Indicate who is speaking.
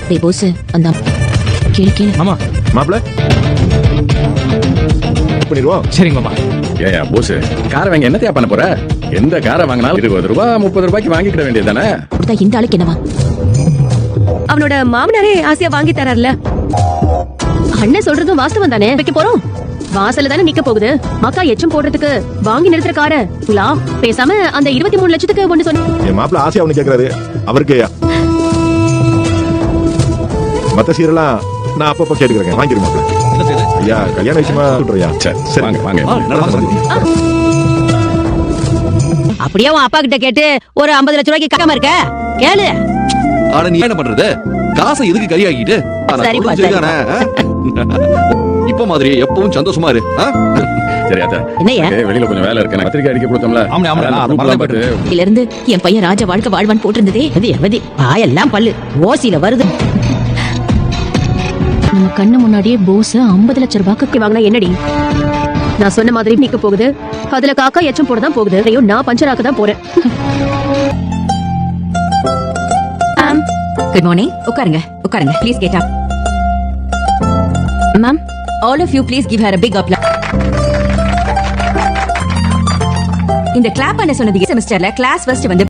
Speaker 1: டேய் போஸ், அந்த கேளு.
Speaker 2: ஆமா
Speaker 3: மாப்பிள்ள பண்ணிடுவோம்.
Speaker 2: சரிங்க மாமா.
Speaker 4: ஏயா போஸ், காரை வாங்க என்னத்தையா பண்ண போற? எந்த காரை வாங்கினாலும் 20 ரூபாய் 30 ரூபாய்க்கு வாங்கிக்கிட வேண்டியதானே?
Speaker 1: கொடுத்தா இந்த ஆளுக்கு என்னவா?
Speaker 5: அவனோட மாமனாரே ஆசையா வாங்கி தரார்ல. அண்ணன் சொல்றதும் வாஸ்தவம் தானே. வைக்க போறோம், வாசல்ல தானே நிக்க போகுது. மக்கா எச்சம் போடுறதுக்கு வாங்கி நிறுத்துற காரை பேசாம அந்த 23 லட்சத்துக்கு ஒண்ணு சொன்ன.
Speaker 3: என் மாப்பிள்ள ஆசையா ஒண்ணு கேக்குறாரு, அவருக்கு மத்த சீரெல்லாம் நான் அப்பப்ப கேட்டுக்கிறேன், வாங்கிரு மாப்பிள்ள. ஐயா கல்யாண விஷயமா சொல்றியா?
Speaker 4: சரி வாங்க வாங்க.
Speaker 5: அப்படியே உன் அப்பா கிட்ட கேட்டு ஒரு 50 லட்சம் ரூபாய்க்கு கட்டாம இருக்க கேளு.
Speaker 6: ஆனா நீ என்ன பண்றது? காசை எதுக்கு கரியாக்கிட்டு?
Speaker 5: சரிப்பா,
Speaker 6: இப்ப மாதிரி எப்பவும் சந்தோஷமா இரு.
Speaker 4: சரி அத்தா,
Speaker 5: என்னய்யா?
Speaker 4: வெளியில கொஞ்சம் வேலை இருக்கு. பத்திரிக்கை அடிக்க கொடுத்தோம்ல,
Speaker 2: ஆமா, ஆமா, நான் அதை மறந்தே போயிட்டேன்.
Speaker 1: இதுல இருந்து என் பையன் ராஜ வாழ்க்கை வாழ்வான் போட்டிருந்ததே.
Speaker 5: எவதி வாயெல்லாம் பல்லு ஓசில வருது.
Speaker 1: நம்ம கண்ணு முன்னாடியே போஸ் 50 லட்சம் ரூபாய்க்கு
Speaker 5: வாங்கினா என்னடி? நான் சொன்ன மாதிரி நிக்க போகுது. அதுல காக்கா எச்சம் போட தான் போகுது. ஐயோ, நான் பஞ்சராக்க தான் போறேன்.
Speaker 7: Good morning. உட்காருங்க உட்காருங்க. Please get up. Ma'am, all of you please give her a big applause. இந்த கிளாப் பண்ண சொன்னது செமஸ்டர்ல கிளாஸ் ஃபர்ஸ்ட் வந்து